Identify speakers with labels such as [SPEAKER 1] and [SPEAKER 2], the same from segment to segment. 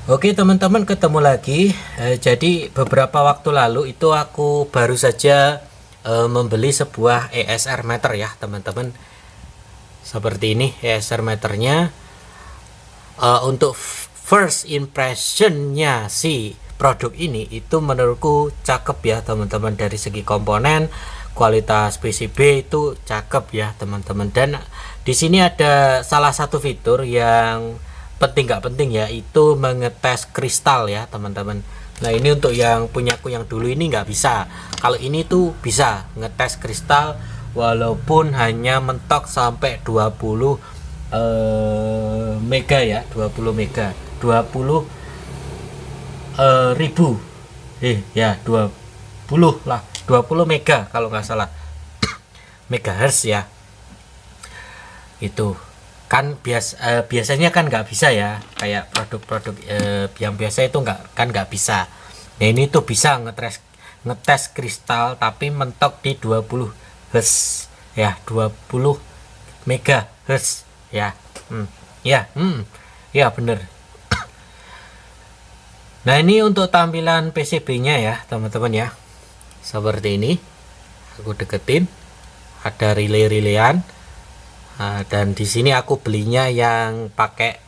[SPEAKER 1] Oke teman-teman, ketemu lagi. Jadi beberapa waktu lalu itu aku baru saja membeli sebuah ESR meter ya teman-teman. Seperti ini ESR meternya. Untuk first impressionnya si produk ini itu menurutku cakep ya teman-teman. Dari segi komponen, kualitas PCB itu cakep ya teman-teman. Dan di sini ada salah satu fitur yang penting nggak penting ya, itu mengetes kristal ya teman-teman. Nah ini untuk yang punyaku yang dulu ini nggak bisa. Kalau ini tuh bisa ngetes kristal walaupun hanya mentok sampai 20 mega ya, 20 mega, 20 ribu ya 20 lah, 20 mega kalau nggak salah megahertz ya. Itu kan biasanya kan nggak bisa ya, kayak produk-produk yang biasa itu nggak bisa. Nah ini tuh bisa ngetes kristal tapi mentok di 20 Hz ya, 20 megahertz ya. Ya bener. Nah ini untuk tampilan PCB nya ya teman-teman ya, seperti ini. Aku deketin, ada relay-relayan. Dan di sini aku belinya yang pakai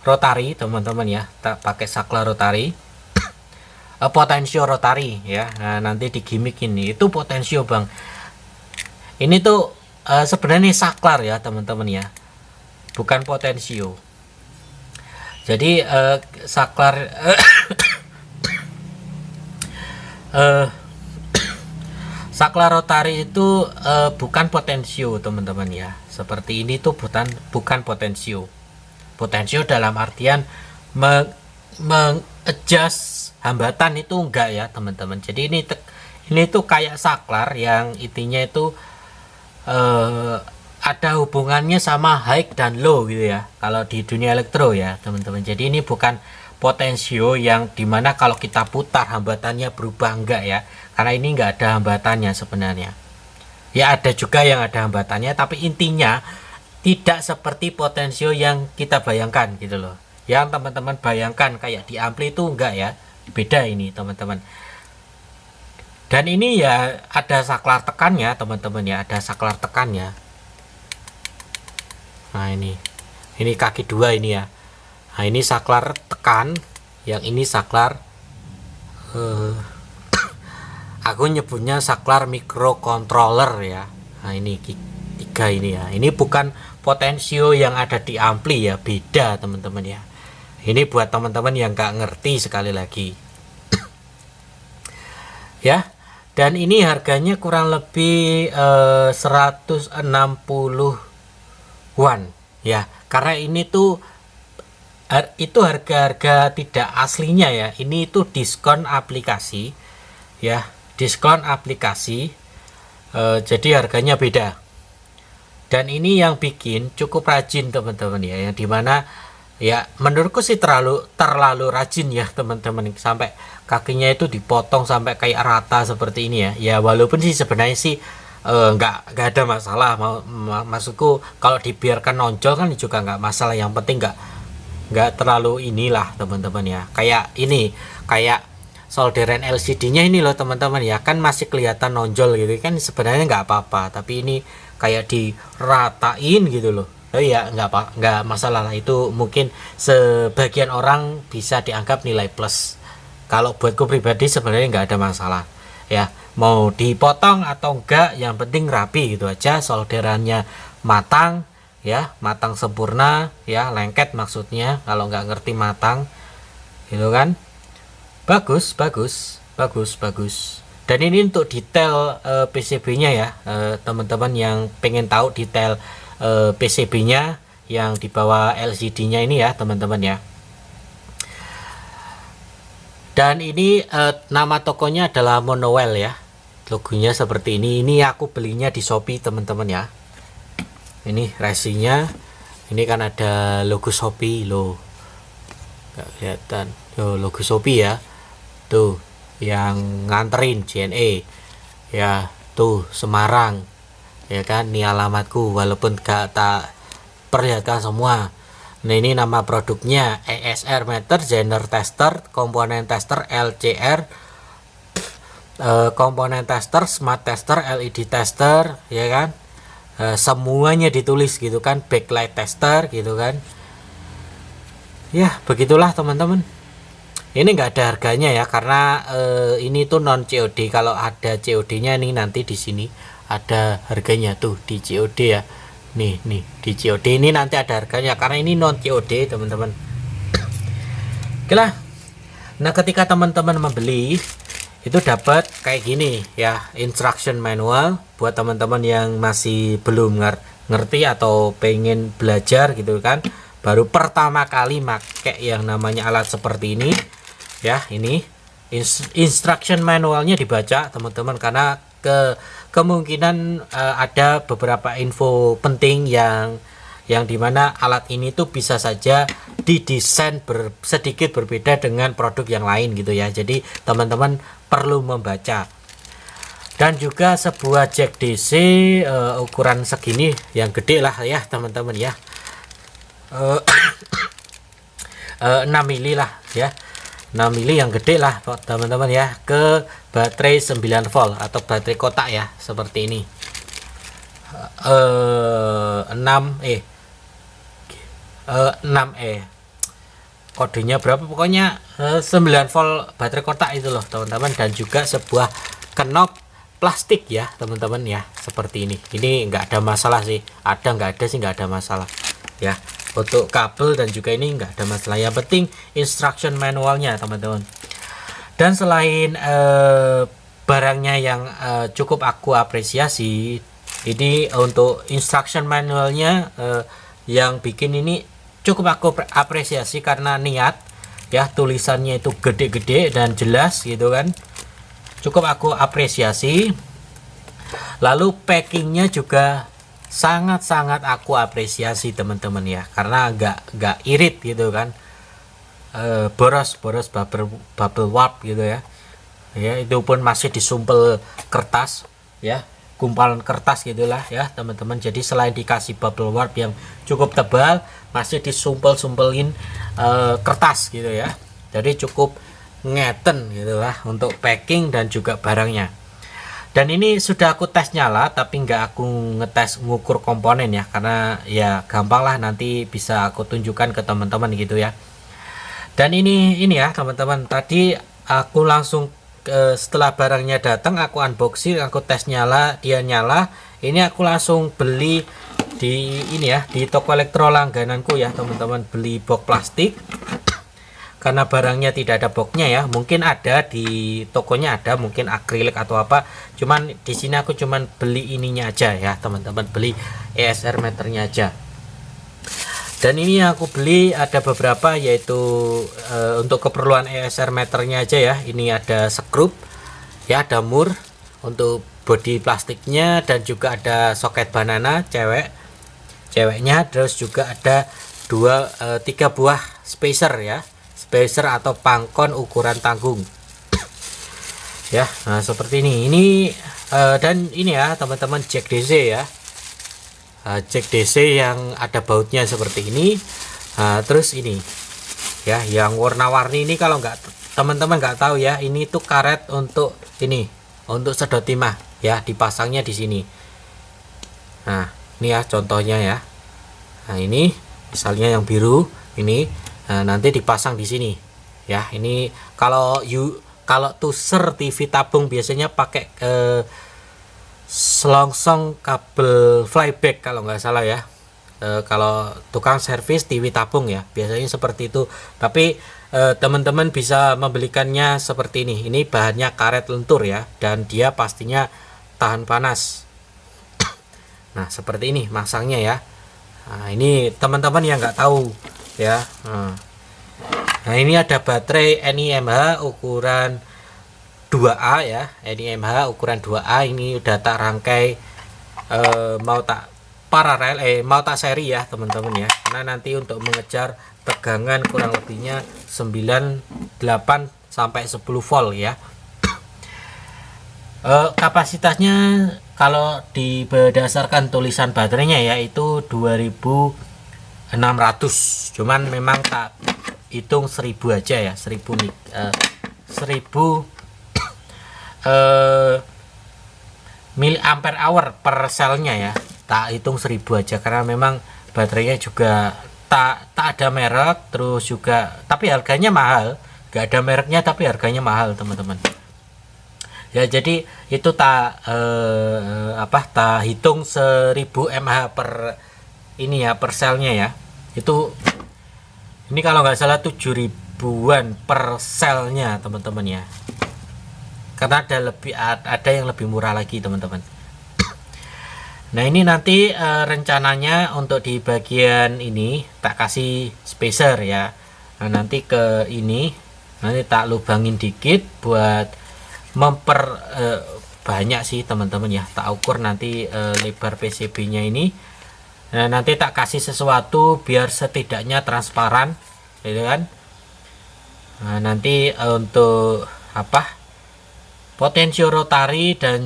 [SPEAKER 1] rotary teman-teman ya, tak pakai saklar rotary, potensio rotary ya. Nah, nanti di gimmick ini itu potensio bang, ini tuh sebenarnya saklar ya teman-teman ya, bukan potensio. Jadi saklar saklar rotary itu bukan potensio teman-teman ya. Seperti ini tuh bukan potensio. Potensio dalam artian adjust hambatan itu enggak ya teman-teman. Jadi ini tuh kayak saklar yang intinya itu ada hubungannya sama high dan low gitu ya, kalau di dunia elektro ya teman-teman. Jadi ini bukan potensio yang dimana kalau kita putar hambatannya berubah, enggak ya, karena ini enggak ada hambatannya sebenarnya ya. Ada juga yang ada hambatannya, tapi intinya tidak seperti potensio yang kita bayangkan gitu loh, yang teman-teman bayangkan kayak di ampli itu enggak ya, beda ini teman-teman. Dan ini ya ada saklar tekannya teman-teman ya, ada saklar tekannya. Nah ini kaki dua ini ya. Nah ini saklar tekan, yang ini saklar aku nyebutnya saklar microcontroller ya. Nah ini tiga ini ya, ini bukan potensio yang ada di ampli ya, beda teman-teman ya. Ini buat teman-teman yang nggak ngerti sekali lagi ya. Dan ini harganya kurang lebih 160 won ya, karena ini tuh itu harga-harga tidak aslinya ya. Ini itu diskon aplikasi ya, diskon aplikasi. Jadi harganya beda. Dan ini yang bikin cukup rajin teman-teman ya, yang dimana ya menurutku sih terlalu rajin ya teman-teman, sampai kakinya itu dipotong sampai kayak rata seperti ini ya. Ya walaupun sih sebenarnya sih nggak ada masalah. Maksudku kalau dibiarkan nonjol kan juga nggak masalah, yang penting nggak terlalu inilah teman-teman ya. Kayak ini, kayak solderan LCD-nya ini loh teman-teman ya, kan masih kelihatan nonjol gitu kan, sebenarnya nggak apa-apa, tapi ini kayak diratain gitu loh. Ya nggak masalah lah, itu mungkin sebagian orang bisa dianggap nilai plus. Kalau buatku pribadi sebenarnya nggak ada masalah ya, mau dipotong atau enggak, yang penting rapi gitu aja, solderannya matang ya, matang sempurna ya, lengket maksudnya, kalau nggak ngerti matang gitu kan. Bagus. Dan ini untuk detail PCB-nya ya, teman-teman yang pengen tahu detail PCB-nya yang di bawah LCD-nya ini ya teman-teman ya. Dan ini nama tokonya adalah Monowell ya, logonya seperti ini. Ini aku belinya di Shopee teman-teman ya. Ini resinya, ini kan ada logo Shopee loh, nggak kelihatan logo Shopee ya, tuh yang nganterin JNE ya, tuh Semarang ya kan, ini alamatku walaupun gak tak perlihatkan semua. Nah, ini nama produknya ESR meter, Zener tester, komponen tester LCR, komponen tester, smart tester, LED tester, ya kan. Semuanya ditulis gitu kan, backlight tester gitu kan. Ya, begitulah teman-teman. Ini enggak ada harganya ya, karena ini tuh non COD. Kalau ada COD-nya nih nanti di sini ada harganya tuh di COD ya. Nih di COD ini nanti ada harganya karena ini non COD teman-teman. Oke lah. Nah, ketika teman-teman membeli itu dapat kayak gini ya, instruction manual buat teman-teman yang masih belum ngerti atau pengen belajar gitu kan, baru pertama kali pakai yang namanya alat seperti ini ya. Ini instruction manualnya dibaca teman-teman, karena kemungkinan ada beberapa info penting yang dimana alat ini tuh bisa saja didesain sedikit berbeda dengan produk yang lain gitu ya. Jadi teman-teman perlu membaca. Dan juga sebuah jack DC ukuran segini yang gede lah ya teman-teman ya, 6 mili lah ya, 6 mili yang gede lah teman-teman ya, ke baterai 9 volt atau baterai kotak ya seperti ini. 6E kodenya berapa, pokoknya 9 volt baterai kotak itu loh teman-teman. Dan juga sebuah knop plastik ya teman-teman ya, seperti ini enggak ada masalah sih, enggak ada sih, enggak ada masalah ya. Untuk kabel dan juga ini enggak ada masalah, yang penting instruction manualnya teman-teman. Dan selain barangnya yang cukup aku apresiasi, ini untuk instruction manualnya yang bikin ini cukup aku apresiasi karena niat ya, tulisannya itu gede-gede dan jelas gitu kan, cukup aku apresiasi. Lalu packingnya juga sangat-sangat aku apresiasi teman-teman ya, karena nggak irit gitu kan, boros bubble wrap gitu ya. Ya, itu pun masih disumpel kertas ya, gumpalan kertas gitulah ya teman-teman. Jadi selain dikasih bubble wrap yang cukup tebal, masih disumpel-sumpelin kertas gitu ya. Jadi cukup ngeten gitulah untuk packing dan juga barangnya. Dan ini sudah aku tes nyala, tapi nggak aku ngetes ngukur komponen ya, karena ya gampang lah, nanti bisa aku tunjukkan ke teman-teman gitu ya. Dan ini ya teman-teman, tadi aku langsung setelah barangnya datang aku unboxing, aku tes nyala, dia nyala. Ini aku langsung beli di ini ya, di toko elektro langgananku ya teman-teman, beli box plastik karena barangnya tidak ada boxnya ya. Mungkin ada di tokonya, ada mungkin akrilik atau apa, cuman di sini aku cuman beli ininya aja ya teman-teman, beli ESR meternya aja. Dan ini yang aku beli ada beberapa, yaitu untuk keperluan ESR meternya aja ya. Ini ada skrup ya, ada mur untuk bodi plastiknya, dan juga ada soket banana ceweknya, terus juga ada 3 buah spacer ya, spacer atau pangkon ukuran tanggung ya. Nah, seperti ini dan ini ya teman-teman, jack DC ya, jack DC yang ada bautnya seperti ini. Terus ini ya yang warna-warni ini, kalau teman-teman nggak tahu ya, ini tuh karet untuk ini, untuk sedot timah ya, dipasangnya di sini. Nah, ini ya contohnya ya. Nah, ini misalnya yang biru ini, nanti dipasang di sini ya. Ini kalau tuser TV tabung biasanya pakai selongsong kabel flyback kalau nggak salah ya. Kalau tukang servis TV tabung ya biasanya seperti itu, tapi teman-teman bisa membelikannya seperti ini. Ini bahannya karet lentur ya, dan dia pastinya tahan panas. Nah, seperti ini masangnya ya. Nah, ini teman-teman yang nggak tahu ya. Nah, ini ada baterai NiMH ukuran 2A ya, NiMH ukuran 2A. Ini udah tak rangkai, mau tak paralel, mau tak seri ya teman-teman ya, karena nanti untuk mengejar tegangan kurang lebihnya 98 sampai 10 volt ya. Kapasitasnya kalau berdasarkan tulisan baterainya ya, itu 2000 600, cuman memang tak hitung 1000 aja ya, 1000 miliampere hour per selnya ya, tak hitung 1000 aja karena memang baterainya juga tak ada merek, terus juga tapi harganya mahal, gak ada mereknya tapi harganya mahal teman-teman ya. Jadi itu tak hitung 1000 mAh per ini ya, per selnya ya. Itu ini kalau nggak salah 7.000-an per selnya teman-teman ya, karena ada yang lebih murah lagi teman-teman. Nah ini nanti rencananya untuk di bagian ini tak kasih spacer ya. Nah nanti ke ini nanti tak lubangin dikit buat banyak sih teman-teman ya, tak ukur nanti lebar PCB nya ini. Nah nanti tak kasih sesuatu biar setidaknya transparan gitu kan. Nah nanti untuk potensiorotari dan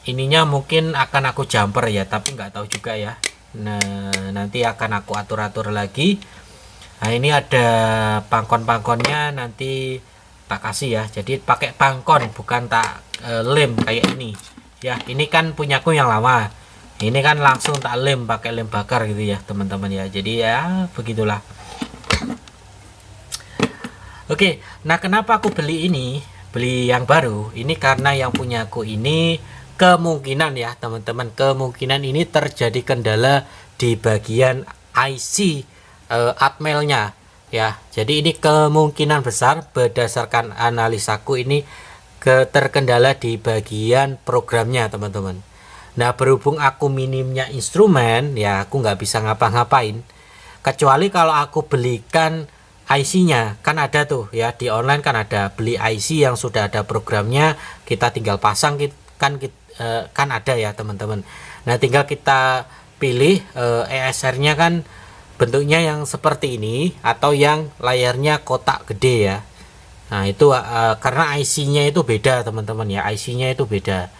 [SPEAKER 1] ininya mungkin akan aku jumper ya, tapi nggak tahu juga ya. Nah nanti akan aku atur-atur lagi. Nah ini ada pangkon-pangkonnya nanti tak kasih ya, jadi pakai pangkon bukan tak lem kayak ini ya. Ini kan punyaku yang lama, ini kan langsung tak lem pakai lem bakar gitu ya teman-teman ya. Jadi ya begitulah. Oke, nah kenapa aku beli yang baru ini, karena yang punyaku ini kemungkinan ya teman-teman, kemungkinan ini terjadi kendala di bagian IC atmelnya ya. Jadi ini kemungkinan besar berdasarkan analisaku ini terkendala di bagian programnya teman-teman. Nah berhubung aku minimnya instrumen ya, aku nggak bisa ngapa-ngapain kecuali kalau aku belikan IC-nya. Kan ada tuh ya di online, kan ada beli IC yang sudah ada programnya, kita tinggal pasang kan ada ya teman-teman. Nah tinggal kita pilih ESR-nya kan bentuknya yang seperti ini atau yang layarnya kotak gede ya. Nah itu karena IC-nya itu beda teman-teman ya, IC-nya itu beda.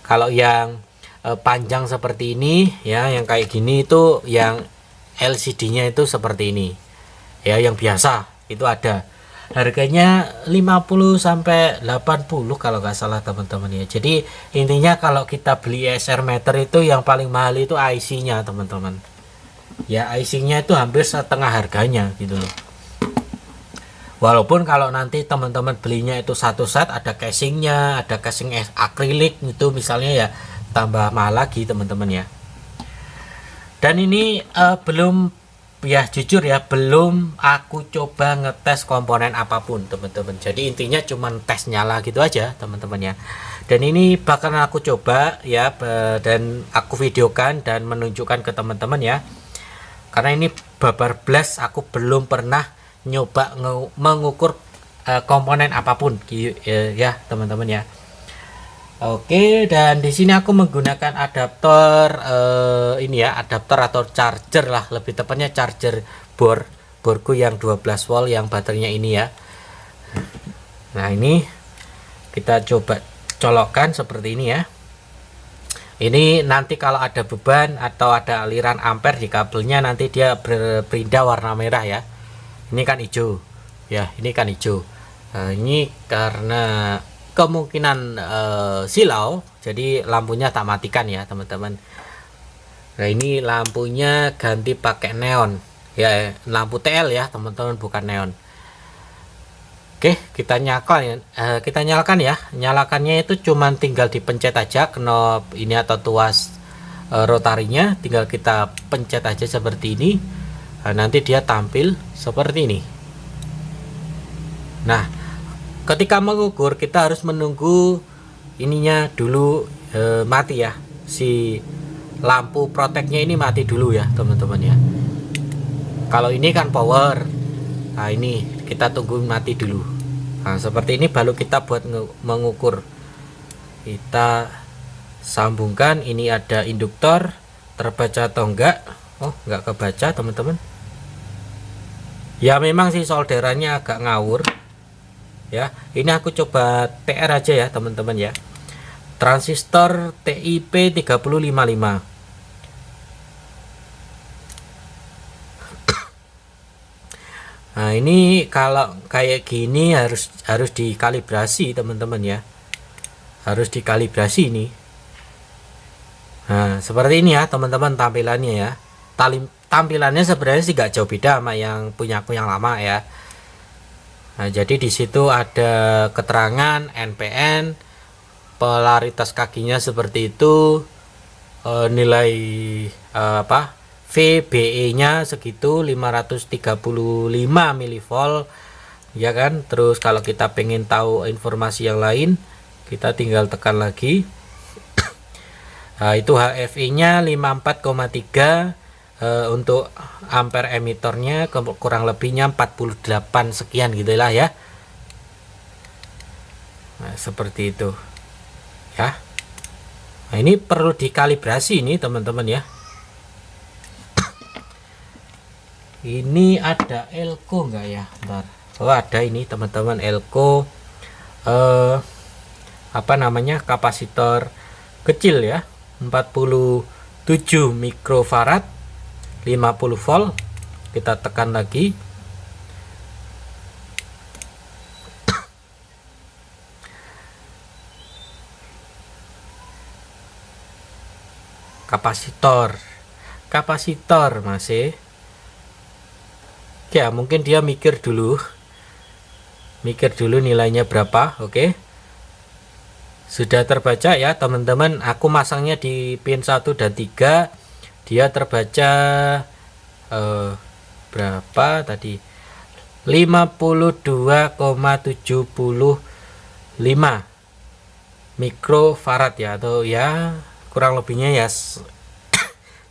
[SPEAKER 1] Kalau yang panjang seperti ini ya, yang kayak gini itu yang LCD-nya itu seperti ini ya, yang biasa itu ada harganya 50 sampai 80 kalau nggak salah teman-teman ya. Jadi intinya kalau kita beli ESR meter itu yang paling mahal itu IC-nya teman-teman ya. IC-nya itu hampir setengah harganya gitu loh. Walaupun kalau nanti teman-teman belinya itu satu set, ada casingnya, ada casing akrilik itu misalnya ya, tambah mahal lagi teman-teman ya. Dan ini belum ya, jujur ya, belum aku coba ngetes komponen apapun teman-teman. Jadi intinya cuman tes nyala gitu aja teman-teman ya. Dan ini bakal aku coba ya, dan aku videokan dan menunjukkan ke teman-teman ya. Karena ini babar blast, aku belum pernah nyoba mengukur komponen apapun ya teman-teman ya. Oke, dan di sini aku menggunakan adaptor ini ya, adaptor atau charger lah, lebih tepatnya charger boardku yang 12 volt yang baterainya ini ya. Nah ini kita coba colokkan seperti ini ya. Ini nanti kalau ada beban atau ada aliran ampere di kabelnya, nanti dia berpindah warna merah ya. Ini kan hijau ya, ini kan hijau. Ini karena kemungkinan silau, jadi lampunya tak matikan ya teman-teman. Nah ini lampunya ganti pakai neon ya, lampu TL ya teman-teman, bukan neon. Oke, kita nyalakan ya. Nyalakannya itu cuman tinggal dipencet aja knob ini atau tuas rotarinya, tinggal kita pencet aja seperti ini. Nah, nanti dia tampil seperti ini. Nah ketika mengukur kita harus menunggu ininya dulu mati ya, si lampu proteknya ini mati dulu ya teman-teman ya. Kalau ini kan power, nah ini kita tunggu mati dulu. Nah seperti ini baru kita buat mengukur. Kita sambungkan, ini ada induktor, terbaca atau enggak. Oh enggak kebaca teman-teman ya, memang sih solderannya agak ngawur ya. Ini aku coba TR aja ya teman-teman ya, transistor TIP 3055. Nah, ini kalau kayak gini harus dikalibrasi teman-teman ya. Harus dikalibrasi ini. Nah, seperti ini ya teman-teman tampilannya ya. Tampilannya sebenarnya sih gak jauh beda sama yang punya aku yang lama ya. Nah, jadi di situ ada keterangan NPN, polaritas kakinya seperti itu, nilai apa? VBE-nya segitu 535 mV ya kan. Terus kalau kita pengen tahu informasi yang lain, kita tinggal tekan lagi. Nah, itu HFI-nya 54,3, untuk ampere emitornya kurang lebihnya 48 sekian gitulah ya. Nah, seperti itu ya. Nah, ini perlu dikalibrasi ini teman-teman ya. Ini ada elko enggak ya? Bentar. Oh, ada ini teman-teman, elko apa namanya, kapasitor kecil ya, 47 mikrofarad, 50 volt. Kita tekan lagi. Kapasitor masih ya, mungkin dia mikir dulu nilainya berapa. Oke, sudah terbaca ya teman-teman. Aku masangnya di pin 1 dan 3, dia terbaca berapa tadi, 52,75 mikrofarad ya, atau ya kurang lebihnya ya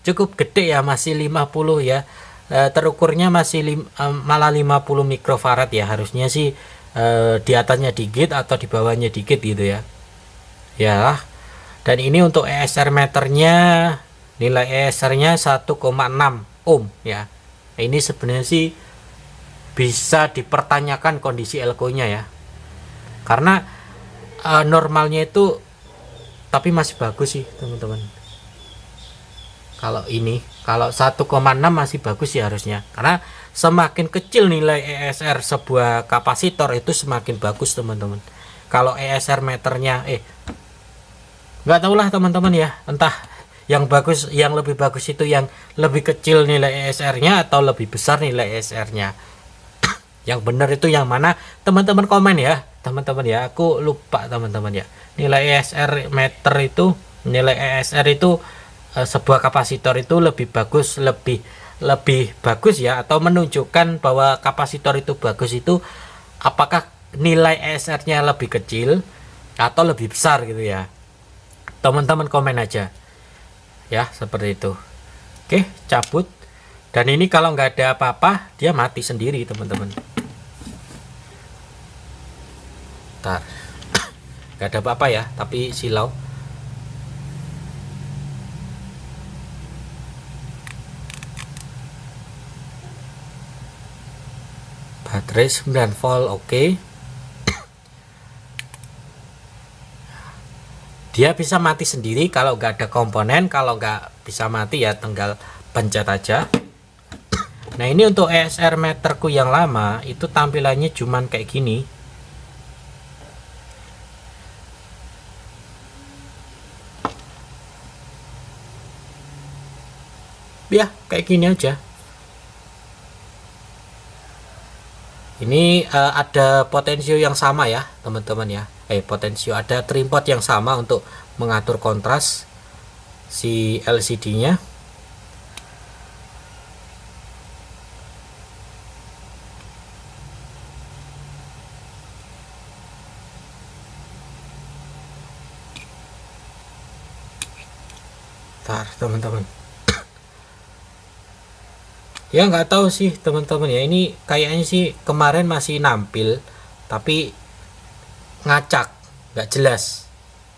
[SPEAKER 1] cukup gede ya, masih 50 ya. Terukurnya masih malah 50 mikrofarad ya, harusnya sih di atasnya dikit atau di bawahnya dikit gitu ya. Ya, dan ini untuk ESR meternya, nilai ESR-nya 1,6 ohm ya. Ini sebenarnya sih bisa dipertanyakan kondisi elko-nya ya, karena normalnya itu, tapi masih bagus sih teman-teman. Kalau 1,6 masih bagus sih harusnya, karena semakin kecil nilai ESR sebuah kapasitor itu semakin bagus teman-teman. Kalau ESR meternya nggak tahulah teman-teman ya, entah yang bagus, yang lebih bagus itu yang lebih kecil nilai ESR-nya atau lebih besar nilai ESR-nya. Yang benar itu yang mana, teman-teman komen ya teman-teman ya, aku lupa teman-teman ya. Nilai ESR meter itu, nilai ESR itu sebuah kapasitor itu lebih bagus ya, atau menunjukkan bahwa kapasitor itu bagus itu apakah nilai ESR-nya lebih kecil atau lebih besar gitu ya. Teman-teman komen aja ya, seperti itu. Oke, cabut. Dan ini kalau nggak ada apa-apa dia mati sendiri teman-teman. Ntar nggak ada apa-apa ya, tapi silau. Baterai 9 volt, oke. Dia bisa mati sendiri kalau nggak ada komponen. Kalau nggak bisa mati ya tinggal pencet aja. Nah, ini untuk ESR meterku yang lama itu tampilannya cuman kayak gini ya, kayak gini aja. Ini ada potensio yang sama ya teman-teman ya, potensio, ada trimpot yang sama untuk mengatur kontras si LCD-nya. Ntar teman-teman ya, nggak tahu sih teman-teman ya, ini kayaknya sih kemarin masih nampil tapi ngacak, nggak jelas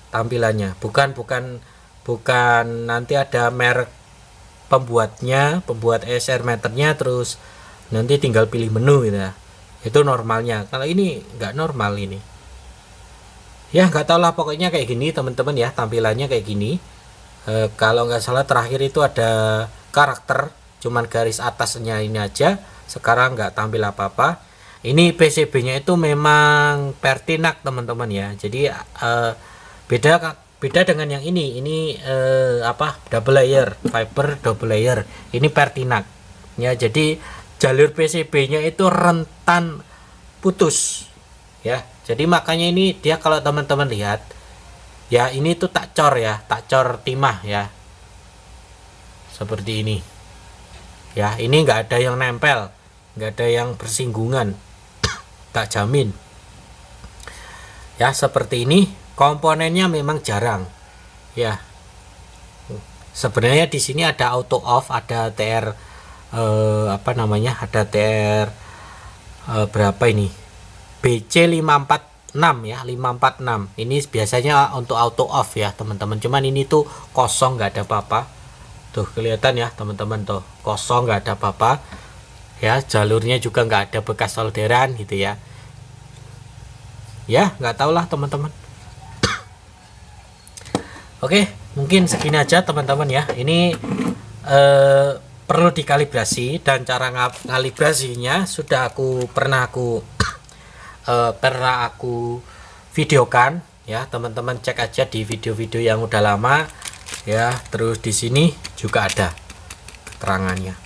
[SPEAKER 1] tampilannya. Bukan nanti ada merek pembuatnya, pembuat ESR meternya, terus nanti tinggal pilih menu gitu ya. Itu normalnya. Kalau ini nggak normal ini ya, nggak tahu lah, pokoknya kayak gini teman-teman ya, tampilannya kayak gini. Kalau nggak salah terakhir itu ada karakter, cuman garis atasnya ini aja, sekarang nggak tampil apa-apa. Ini PCB-nya itu memang Pertinax teman-teman ya. Jadi beda dengan yang ini apa, double layer fiber double layer, ini Pertinax ya. Jadi jalur PCB-nya itu rentan putus ya. Jadi makanya ini dia, kalau teman-teman lihat ya, ini tuh tak cor ya, tak cor timah ya, seperti ini ya. Ini nggak ada yang nempel, nggak ada yang bersinggungan, tak jamin ya. Seperti ini, komponennya memang jarang ya. Sebenarnya di sini ada auto off, ada TR apa namanya, ada TR berapa ini, BC546 ya, 546 ini biasanya untuk auto off ya teman-teman. Cuman ini tuh kosong, nggak ada apa-apa tuh, kelihatan ya teman-teman, tuh kosong, nggak ada apa-apa ya. Jalurnya juga nggak ada bekas solderan gitu ya. Ya nggak tahu lah teman-teman. Oke, mungkin segini aja teman-teman ya. Ini perlu dikalibrasi, dan cara ngalibrasinya sudah pernah aku videokan ya. Teman-teman cek aja di video-video yang udah lama ya. Terus di sini juga ada keterangannya.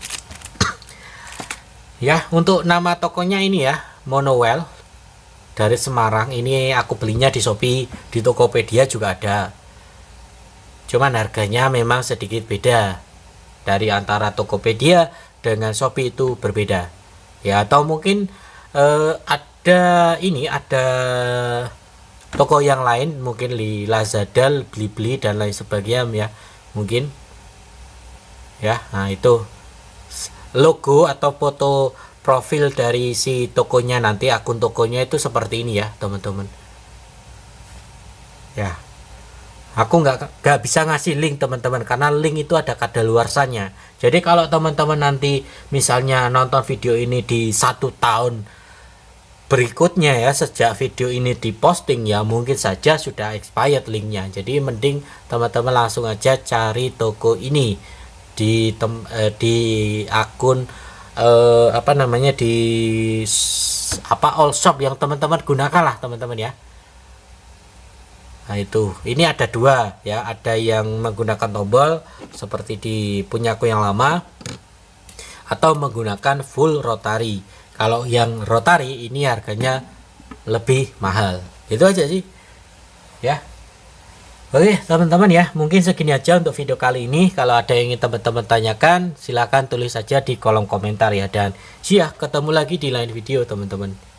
[SPEAKER 1] Ya, untuk nama tokonya ini ya, Monowell dari Semarang. Ini aku belinya di Shopee, di Tokopedia juga ada. Cuman harganya memang sedikit beda dari antara Tokopedia dengan Shopee, itu berbeda ya. Atau mungkin ada toko yang lain, mungkin di Lazada, Blibli dan lain sebagainya ya, mungkin ya. Nah, itu logo atau foto profil dari si tokonya, nanti akun tokonya itu seperti ini ya teman-teman ya. Aku nggak bisa ngasih link teman-teman, karena link itu ada kadaluarsanya. Jadi kalau teman-teman nanti misalnya nonton video ini di 1 tahun berikutnya ya, sejak video ini diposting ya, mungkin saja sudah expired linknya. Jadi mending teman-teman langsung aja cari toko ini di akun apa namanya, di all shop yang teman-teman gunakan lah teman-teman ya. Nah itu, ini ada dua ya, ada yang menggunakan tombol seperti di punyaku yang lama, atau menggunakan full rotary. Kalau yang rotary ini harganya lebih mahal. Itu aja sih ya. Oke teman-teman ya, mungkin segini aja untuk video kali ini. Kalau ada yang ingin teman-teman tanyakan, silahkan tulis saja di kolom komentar ya. Dan ketemu lagi di lain video teman-teman.